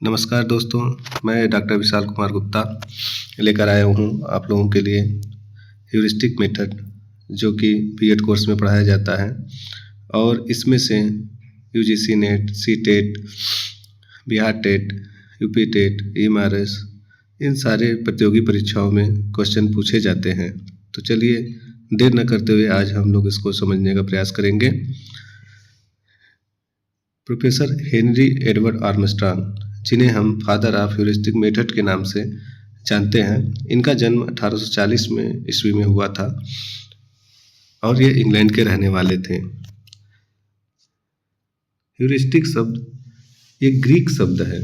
नमस्कार दोस्तों, मैं डॉक्टर विशाल कुमार गुप्ता लेकर आया हूँ आप लोगों के लिए ह्यूरिस्टिक मेथड, जो कि बीएड कोर्स में पढ़ाया जाता है। और इसमें से UGC NET, CTET, Bihar TET, UP TET, MRS, इन सारे प्रतियोगी परीक्षाओं में क्वेश्चन पूछे जाते हैं। तो चलिए देर न करते हुए आज हम लोग इसको समझने का प्रयास करेंगे। प्रोफेसर हेनरी एडवर्ड आर्मस्ट्रांग, जिन्हें हम फादर ऑफ ह्यूरिस्टिक मेथड के नाम से जानते हैं, इनका जन्म 1840 में ईस्वी में हुआ था और ये इंग्लैंड के रहने वाले थे। ह्यूरिस्टिक शब्द एक ग्रीक शब्द है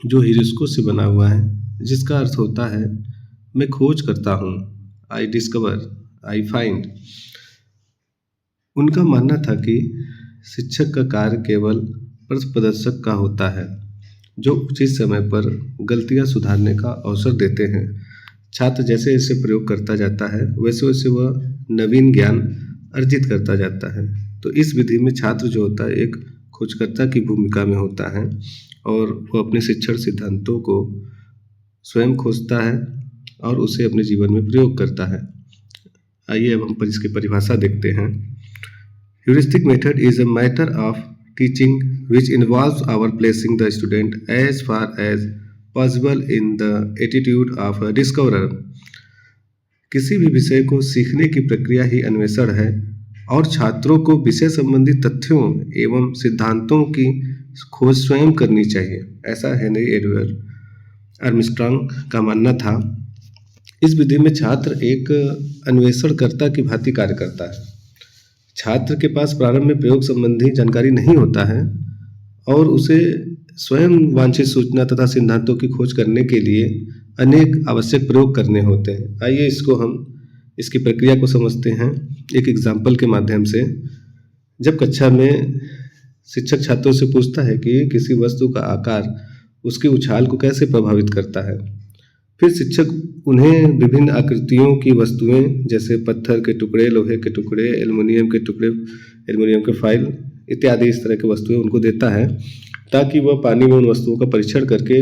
जो ह्यूरिस्को से बना हुआ है, जिसका अर्थ होता है मैं खोज करता हूँ, आई डिस्कवर, आई फाइंड। उनका मानना था कि शिक्षक का कार्य केवल पथ प्रदर्शक का होता है, जो उचित समय पर गलतियां सुधारने का अवसर देते हैं। छात्र जैसे जैसे प्रयोग करता जाता है वैसे वैसे वह नवीन ज्ञान अर्जित करता जाता है। तो इस विधि में छात्र जो होता है एक खोजकर्ता की भूमिका में होता है और वह अपने शिक्षण सिद्धांतों को स्वयं खोजता है और उसे अपने जीवन में प्रयोग करता है। आइए अब हम इसकी परिभाषा देखते हैं। Heuristic method is a matter of teaching which involves our placing the student as far as possible in the attitude of a discoverer। किसी भी विषय को सीखने की प्रक्रिया ही अन्वेषण है और छात्रों को विषय संबंधी तथ्यों एवं सिद्धांतों की खोज स्वयं करनी चाहिए, ऐसा हेनरी एडवर्ड आर्मस्ट्रांग का मानना था। इस विधि में छात्र एक अन्वेषणकर्ता की भांति कार्य करता है। छात्र के पास प्रारंभ में प्रयोग संबंधी जानकारी नहीं होता है और उसे स्वयं वांछित सूचना तथा सिद्धांतों की खोज करने के लिए अनेक आवश्यक प्रयोग करने होते हैं। आइए इसकी प्रक्रिया को समझते हैं एक एग्जाम्पल के माध्यम से। जब कक्षा में शिक्षक छात्रों से पूछता है कि किसी वस्तु का आकार उसके उछाल को कैसे प्रभावित करता है, फिर शिक्षक उन्हें विभिन्न आकृतियों की वस्तुएं जैसे पत्थर के टुकड़े, लोहे के टुकड़े, एल्युमिनियम के टुकड़े, एल्युमिनियम के फाइल इत्यादि इस तरह की वस्तुएं उनको देता है, ताकि वह पानी में उन वस्तुओं का परीक्षण करके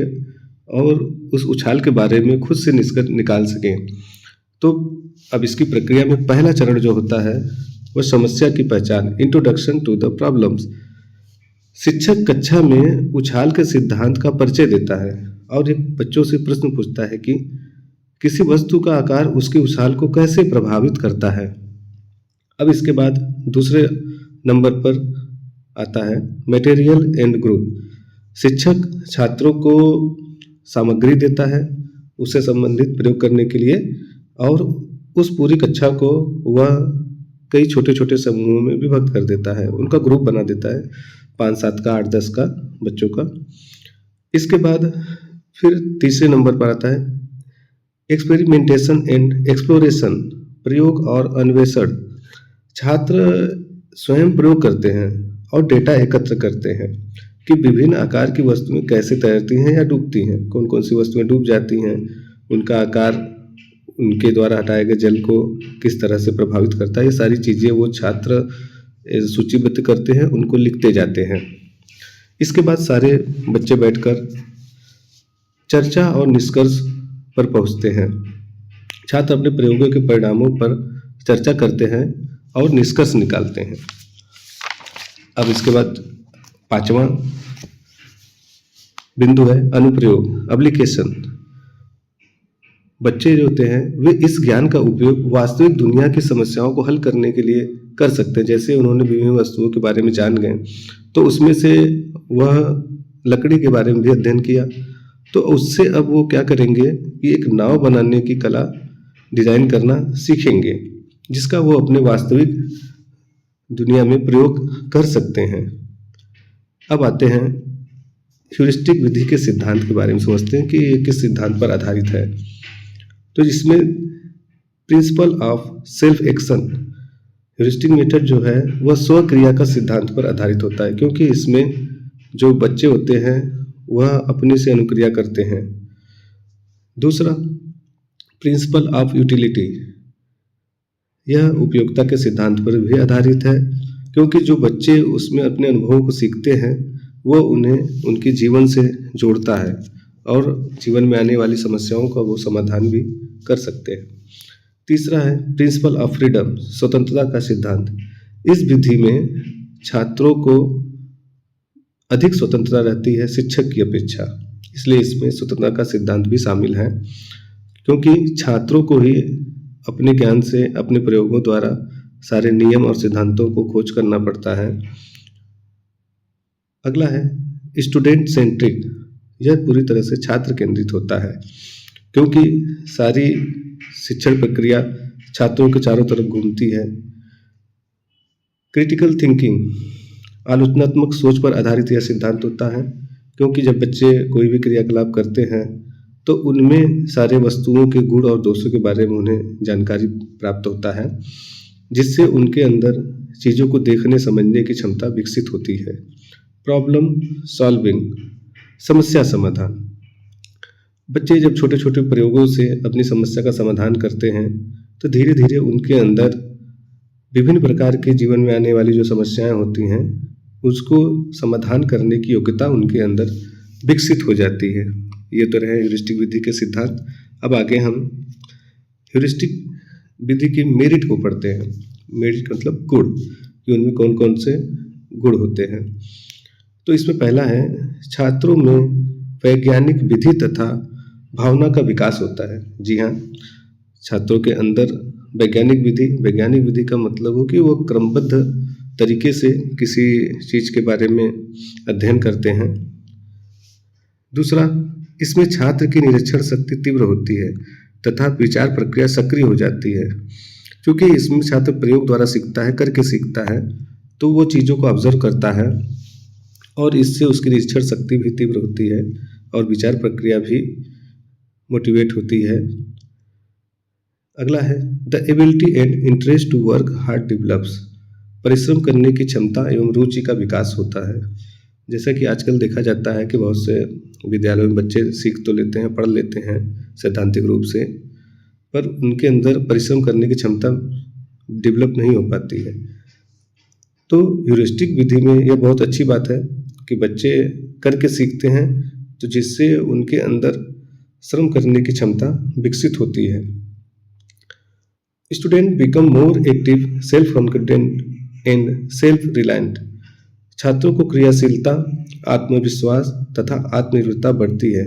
और उस उछाल के बारे में खुद से निष्कर्ष निकाल सकें। तो अब इसकी प्रक्रिया में पहला चरण जो होता है वह समस्या की पहचान, इंट्रोडक्शन टू द प्रॉब्लम्स। शिक्षक कक्षा में उछाल के सिद्धांत का परिचय देता है और एक बच्चों से प्रश्न पूछता है कि किसी वस्तु का आकार उसके उछाल को कैसे प्रभावित करता है। अब इसके बाद दूसरे नंबर पर आता है मटेरियल एंड ग्रुप। शिक्षक छात्रों को सामग्री देता है उससे संबंधित प्रयोग करने के लिए और उस पूरी कक्षा को वह कई छोटे छोटे समूहों में विभक्त कर देता है, उनका ग्रुप बना देता है, 5-7 का, 8-10 का बच्चों का। इसके बाद फिर तीसरे नंबर पर आता है एक्सपेरिमेंटेशन एंड एक्सप्लोरेशन, प्रयोग और अन्वेषण। छात्र स्वयं प्रयोग करते हैं और डेटा एकत्र करते हैं कि विभिन्न आकार की वस्तुएं कैसे तैरती हैं या डूबती हैं, कौन कौन सी वस्तुएं डूब जाती हैं, उनका आकार उनके द्वारा हटाए गए जल को किस तरह से प्रभावित करता है। ये सारी चीज़ें वो छात्र सूचीबद्ध करते हैं, उनको लिखते जाते हैं। इसके बाद सारे बच्चे बैठकर चर्चा और निष्कर्ष पर पहुंचते हैं। छात्र अपने प्रयोगों के परिणामों पर चर्चा करते हैं और निष्कर्ष निकालते हैं। अब इसके बाद 5वां बिंदु है अनुप्रयोग, एप्लीकेशन। बच्चे जो होते हैं वे इस ज्ञान का उपयोग वास्तविक दुनिया की समस्याओं को हल करने के लिए कर सकते हैं। जैसे उन्होंने विभिन्न वस्तुओं के बारे में जान गए तो उसमें से वह लकड़ी के बारे में भी अध्ययन किया, तो उससे अब वो क्या करेंगे कि एक नाव बनाने की कला डिजाइन करना सीखेंगे, जिसका वो अपने वास्तविक दुनिया में प्रयोग कर सकते हैं। अब आते हैं ह्यूरिस्टिक विधि के सिद्धांत के बारे में समझते हैं कि ये किस सिद्धांत पर आधारित है। तो इसमें principle of self action, heuristic method जो है वह स्वक्रिया का सिद्धांत पर आधारित होता है, क्योंकि इसमें जो बच्चे होते हैं वह अपने से अनुक्रिया करते हैं। दूसरा प्रिंसिपल ऑफ यूटिलिटी, यह उपयोगिता के सिद्धांत पर भी आधारित है, क्योंकि जो बच्चे उसमें अपने अनुभवों को सीखते हैं वो उन्हें उनके जीवन से जोड़ता है और जीवन में आने वाली समस्याओं का वो समाधान भी कर सकते हैं। तीसरा है प्रिंसिपल ऑफ फ्रीडम, स्वतंत्रता का सिद्धांत। इस विधि में छात्रों को अधिक स्वतंत्रता रहती है शिक्षक की अपेक्षा, इसलिए इसमें स्वतंत्रता का सिद्धांत भी शामिल है, क्योंकि छात्रों को ही अपने ज्ञान से अपने प्रयोगों द्वारा सारे नियम और सिद्धांतों को खोज करना पड़ता है। अगला है स्टूडेंट सेंट्रिक। यह पूरी तरह से छात्र केंद्रित होता है, क्योंकि सारी शिक्षण प्रक्रिया छात्रों के चारों तरफ घूमती है। क्रिटिकल थिंकिंग, आलोचनात्मक सोच पर आधारित यह सिद्धांत होता है, क्योंकि जब बच्चे कोई भी क्रियाकलाप करते हैं तो उनमें सारे वस्तुओं के गुण और दोषों के बारे में उन्हें जानकारी प्राप्त होता है, जिससे उनके अंदर चीज़ों को देखने समझने की क्षमता विकसित होती है। प्रॉब्लम सॉल्विंग, समस्या समाधान। बच्चे जब छोटे छोटे प्रयोगों से अपनी समस्या का समाधान करते हैं तो धीरे धीरे उनके अंदर विभिन्न प्रकार के जीवन में आने वाली जो समस्याएं होती हैं उसको समाधान करने की योग्यता उनके अंदर विकसित हो जाती है। ये तो रहे ह्यूरिस्टिक विधि के सिद्धांत। अब आगे हम ह्यूरिस्टिक विधि की मेरिट को पढ़ते हैं। मेरिट मतलब गुण, कि उनमें कौन कौन से गुण होते हैं। तो इसमें पहला है छात्रों में वैज्ञानिक विधि तथा भावना का विकास होता है। जी हाँ, छात्रों के अंदर वैज्ञानिक विधि का मतलब हो कि वो क्रमबद्ध तरीके से किसी चीज़ के बारे में अध्ययन करते हैं। दूसरा, इसमें छात्र की निरीक्षण शक्ति तीव्र होती है तथा विचार प्रक्रिया सक्रिय हो जाती है, क्योंकि इसमें छात्र प्रयोग द्वारा सीखता है, करके सीखता है, तो वो चीज़ों को ऑब्जर्व करता है और इससे उसकी निरीक्षण शक्ति भी तीव्र होती है और विचार प्रक्रिया भी मोटिवेट होती है। अगला है the ability and interest to work hard develops. परिश्रम करने की क्षमता एवं रुचि का विकास होता है। जैसा कि आजकल देखा जाता है कि बहुत से विद्यालयों में बच्चे सीख तो लेते हैं, पढ़ लेते हैं सैद्धांतिक रूप से, पर उनके अंदर परिश्रम करने की क्षमता डेवलप नहीं हो पाती है। तो ह्यूरिस्टिक विधि में यह बहुत अच्छी बात है कि बच्चे करके सीखते हैं, तो जिससे उनके अंदर श्रम करने की क्षमता विकसित होती है। Student become more active, self confident and self reliant. छात्रों को क्रियाशीलता, आत्मविश्वास तथा आत्मनिर्भरता बढ़ती है।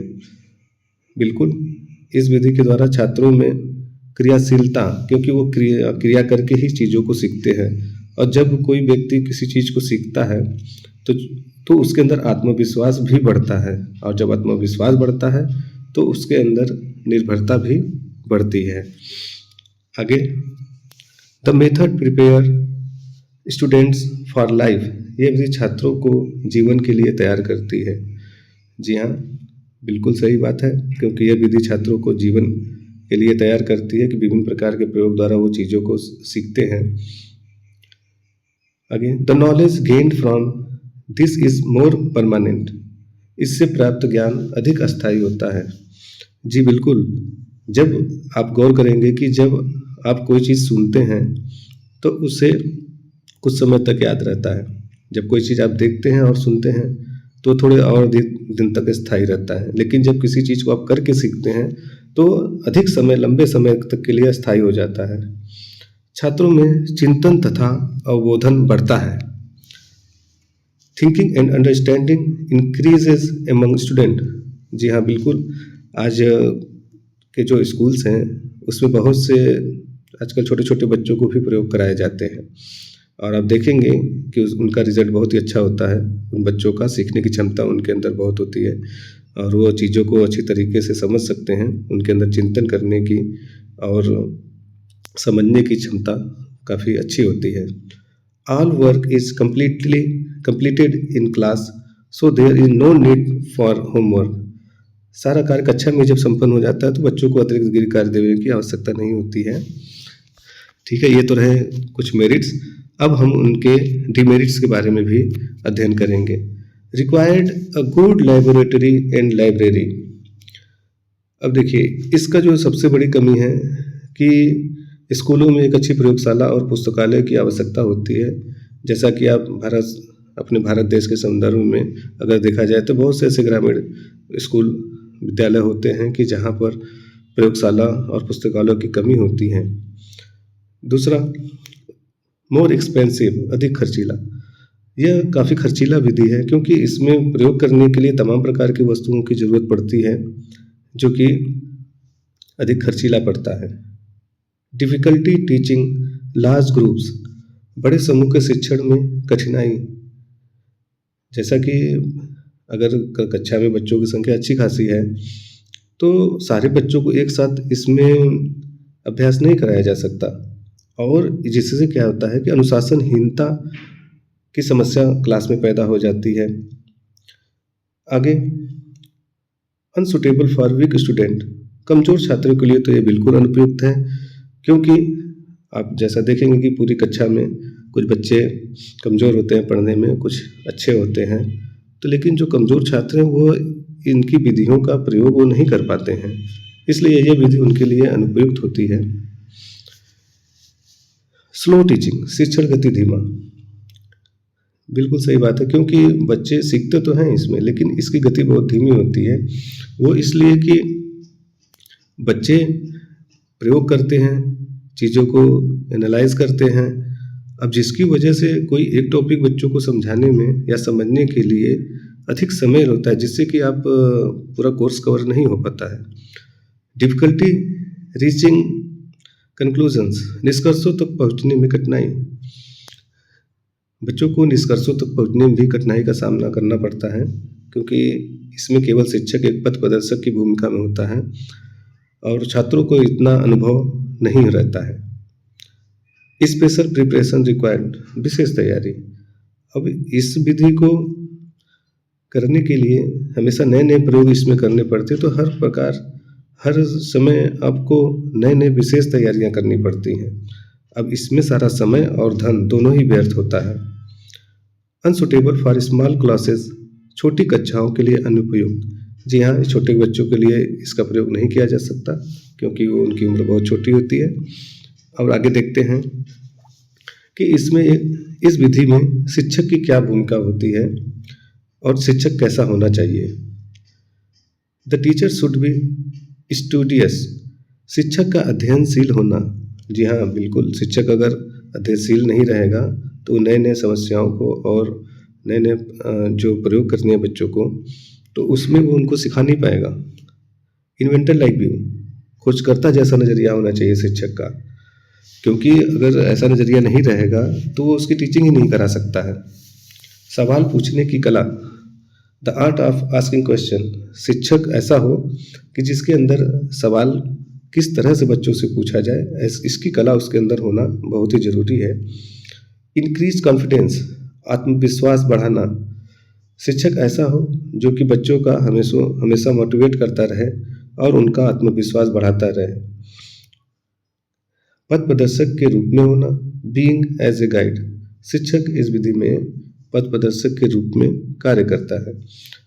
बिल्कुल, इस विधि के द्वारा छात्रों में क्रियाशीलता, क्योंकि वो क्रिया करके ही चीज़ों को सीखते हैं, और जब कोई व्यक्ति किसी चीज़ को सीखता है तो उसके अंदर आत्मविश्वास भी बढ़ता है, और जब आत्मविश्वास बढ़ता है तो उसके अंदर निर्भरता भी बढ़ती है। आगे, the method prepare students for life. ये विधि छात्रों को जीवन के लिए तैयार करती है। जी हाँ, बिल्कुल सही बात है, क्योंकि यह विधि छात्रों को जीवन के लिए तैयार करती है कि विभिन्न प्रकार के प्रयोग द्वारा वो चीज़ों को सीखते हैं। आगे, the knowledge gained from this is more permanent. इससे प्राप्त ज्ञान अधिक अस्थायी होता है। जी बिल्कुल, जब आप गौर करेंगे कि जब आप कोई चीज़ सुनते हैं तो उसे कुछ समय तक याद रहता है। जब कोई चीज़ आप देखते हैं और सुनते हैं तो थोड़े और दिन तक स्थायी रहता है, लेकिन जब किसी चीज़ को आप करके सीखते हैं तो अधिक समय, लंबे समय तक के लिए स्थायी हो जाता है। छात्रों में चिंतन तथा अवबोधन बढ़ता है। Thinking and understanding increases among student. जी हाँ, बिल्कुल, आज के जो स्कूल्स हैं उसमें बहुत से आजकल छोटे छोटे बच्चों को भी प्रयोग कराए जाते हैं, और आप देखेंगे कि उनका रिजल्ट बहुत ही अच्छा होता है। उन बच्चों का सीखने की क्षमता उनके अंदर बहुत होती है और वो चीज़ों को अच्छी तरीके से समझ सकते हैं। उनके अंदर चिंतन करने की और समझने की क्षमता काफ़ी अच्छी होती है। All work is completed in class, so there is no need for homework. सारा कार्य कक्षा में जब संपन्न हो जाता है तो बच्चों को अतिरिक्त गृह कार्य देने की आवश्यकता नहीं होती है। ठीक है, ये तो रहे कुछ मेरिट्स। अब हम उनके डिमेरिट्स के बारे में भी अध्ययन करेंगे। Required a good laboratory and library. अब देखिए, इसका जो सबसे बड़ी कमी है कि स्कूलों में एक अच्छी प्रयोगशाला और पुस्तकालय की आवश्यकता होती है। जैसा कि आप भारत अपने भारत देश के संदर्भ में अगर देखा जाए तो बहुत से ऐसे ग्रामीण स्कूल विद्यालय होते हैं कि जहाँ पर प्रयोगशाला और पुस्तकालयों की कमी होती है। दूसरा, मोर एक्सपेंसिव, अधिक खर्चीला। यह काफ़ी खर्चीला विधि है क्योंकि इसमें प्रयोग करने के लिए तमाम प्रकार की वस्तुओं की ज़रूरत पड़ती है जो कि अधिक खर्चीला पड़ता है। डिफ़िकल्टी टीचिंग लार्ज ग्रुप्स, बड़े समूह के शिक्षण में कठिनाई। जैसा कि अगर कक्षा में बच्चों की संख्या अच्छी खासी है तो सारे बच्चों को एक साथ इसमें अभ्यास नहीं कराया जा सकता, और जिससे क्या होता है कि अनुशासनहीनता की समस्या क्लास में पैदा हो जाती है। आगे, अनसुटेबल फॉर वीक स्टूडेंट, कमज़ोर छात्रों के लिए तो ये बिल्कुल अनुपयुक्त है क्योंकि आप जैसा देखेंगे कि पूरी कक्षा में कुछ बच्चे कमज़ोर होते हैं पढ़ने में, कुछ अच्छे होते हैं, तो लेकिन जो कमज़ोर छात्र हैं वो इनकी विधियों का प्रयोग वो नहीं कर पाते हैं, इसलिए ये विधि उनके लिए अनुपयुक्त होती है। स्लो टीचिंग, शिक्षण गति धीमा, बिल्कुल सही बात है क्योंकि बच्चे सीखते तो हैं इसमें, लेकिन इसकी गति बहुत धीमी होती है। वो इसलिए कि बच्चे प्रयोग करते हैं, चीज़ों को एनालाइज करते हैं। अब जिसकी वजह से कोई एक टॉपिक बच्चों को समझाने में या समझने के लिए अधिक समय होता है, जिससे कि आप पूरा कोर्स कवर नहीं हो पाता है। डिफ़िकल्टी रीचिंग कंक्लूजन्स, निष्कर्षों तक पहुंचने में कठिनाई। बच्चों को निष्कर्षों तक पहुंचने में भी कठिनाई का सामना करना पड़ता है क्योंकि इसमें केवल शिक्षक एक पथ प्रदर्शक की भूमिका में होता है और छात्रों को इतना अनुभव नहीं रहता है। स्पेशल प्रिपरेशन रिक्वायर्ड, विशेष तैयारी। अब इस विधि को करने के लिए हमेशा नए नए प्रयोग इसमें करने पड़ते, तो हर समय आपको नए नए विशेष तैयारियां करनी पड़ती हैं। अब इसमें सारा समय और धन दोनों ही व्यर्थ होता है। अनसुटेबल फॉर स्मॉल क्लासेस, छोटी कक्षाओं के लिए अनुपयुक्त। जी हाँ, छोटे बच्चों के लिए इसका प्रयोग नहीं किया जा सकता क्योंकि वो उनकी उम्र बहुत छोटी होती है। और आगे देखते हैं कि इसमें इस विधि में शिक्षक की क्या भूमिका होती है और शिक्षक कैसा होना चाहिए। The teacher should be studious, शिक्षक का अध्ययनशील होना। जी हाँ, बिल्कुल, शिक्षक अगर अध्ययनशील नहीं रहेगा तो नए नए समस्याओं को और नए नए जो प्रयोग करने हैं बच्चों को, तो उसमें वो उनको सिखा नहीं पाएगा। इन्वेंटर लाइक व्यू, खोजकर्ता जैसा नज़रिया होना चाहिए शिक्षक का, क्योंकि अगर ऐसा नज़रिया नहीं रहेगा तो वो उसकी टीचिंग ही नहीं करा सकता है। सवाल पूछने की कला, the art of asking question, शिक्षक ऐसा हो कि जिसके अंदर सवाल किस तरह से बच्चों से पूछा जाए, इसकी कला उसके अंदर होना बहुत ही ज़रूरी है। इंक्रीज कॉन्फिडेंस, आत्मविश्वास बढ़ाना, शिक्षक ऐसा हो जो कि बच्चों का हमेशा मोटिवेट करता रहे और उनका आत्मविश्वास बढ़ाता रहे। पथ प्रदर्शक के रूप में होना, बीइंग एज ए गाइड, शिक्षक इस विधि में पथ प्रदर्शक के रूप में कार्य करता है।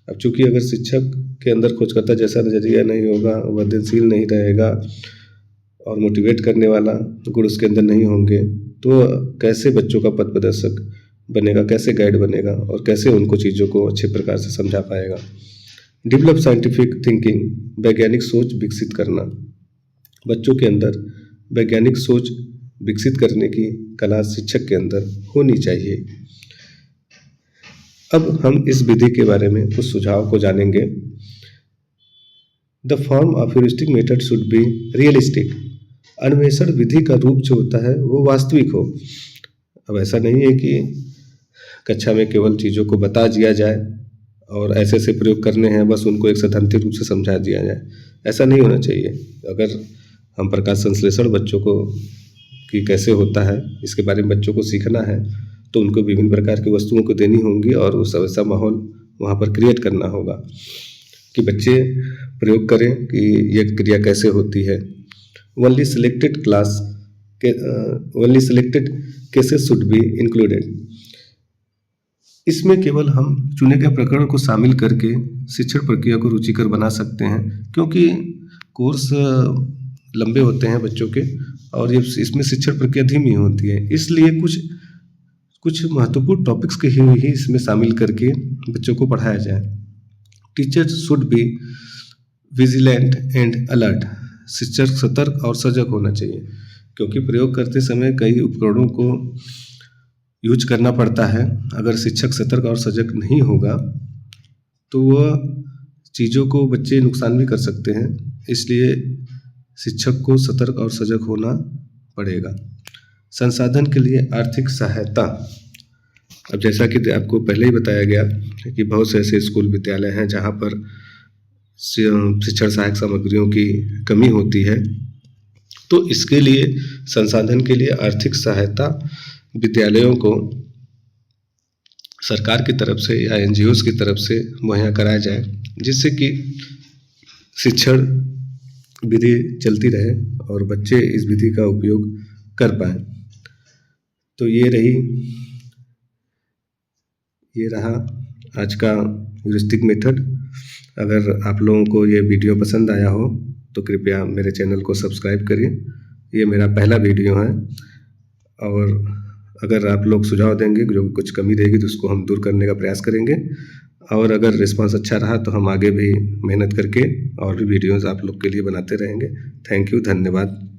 अब चूंकि अगर शिक्षक के अंदर खोजकर्ता जैसा नज़रिया नहीं होगा, वह अध्ययनशील नहीं रहेगा और मोटिवेट करने वाला गुण उसके अंदर नहीं होंगे, तो कैसे बच्चों का पथ प्रदर्शक बनेगा, कैसे गाइड बनेगा और कैसे उनको चीज़ों को अच्छे प्रकार से समझा पाएगा। डेवलप साइंटिफिक थिंकिंग, वैज्ञानिक सोच विकसित करना, बच्चों के अंदर वैज्ञानिक सोच विकसित करने की कला शिक्षक के अंदर होनी चाहिए। अब हम इस विधि के बारे में कुछ सुझाव को जानेंगे। The form of heuristic method should be realistic, अन्वेषण विधि का रूप जो होता है वो वास्तविक हो। अब ऐसा नहीं है कि कक्षा में केवल चीज़ों को बता दिया जाए और ऐसे ऐसे प्रयोग करने हैं, बस उनको एक सैद्धांतिक रूप से समझा दिया जाए, ऐसा नहीं होना चाहिए। अगर हम प्रकाश संश्लेषण बच्चों को कि कैसे होता है इसके बारे में बच्चों को सीखना है, तो उनको विभिन्न प्रकार की वस्तुओं को देनी होंगी और उस ऐसा माहौल वहाँ पर क्रिएट करना होगा कि बच्चे प्रयोग करें कि ये क्रिया कैसे होती है। Only selected cases should be included, इसमें केवल हम चुने गए प्रकरण को शामिल करके शिक्षण प्रक्रिया को रुचिकर बना सकते हैं, क्योंकि कोर्स लंबे होते हैं बच्चों के और ये इसमें शिक्षण प्रक्रिया धीमी होती है, इसलिए कुछ महत्वपूर्ण टॉपिक्स के ही इसमें शामिल करके बच्चों को पढ़ाया जाए। Teachers should be vigilant and alert. शिक्षक सतर्क और सजग होना चाहिए, क्योंकि प्रयोग करते समय कई उपकरणों को यूज करना पड़ता है। अगर शिक्षक सतर्क और सजग नहीं होगा तो वह चीज़ों को बच्चे नुकसान भी कर सकते हैं, इसलिए शिक्षक को सतर्क और सजग होना पड़ेगा। संसाधन के लिए आर्थिक सहायता। अब जैसा कि आपको पहले ही बताया गया कि बहुत से ऐसे स्कूल विद्यालय हैं जहाँ पर शिक्षण सहायक सामग्रियों की कमी होती है, तो इसके लिए संसाधन के लिए आर्थिक सहायता विद्यालयों को सरकार की तरफ से या एनजीओज़ की तरफ से मुहैया कराया जाए, जिससे कि शिक्षण विधि चलती रहे और बच्चे इस विधि का उपयोग कर पाएँ। तो ये रहा आज का ह्यूरिस्टिक मेथड। अगर आप लोगों को ये वीडियो पसंद आया हो तो कृपया मेरे चैनल को सब्सक्राइब करिए। ये मेरा पहला वीडियो है, और अगर आप लोग सुझाव देंगे, जो कुछ कमी रहेगी तो उसको हम दूर करने का प्रयास करेंगे। और अगर रिस्पांस अच्छा रहा तो हम आगे भी मेहनत करके और भी वीडियोज़ आप लोग के लिए बनाते रहेंगे। थैंक यू, धन्यवाद।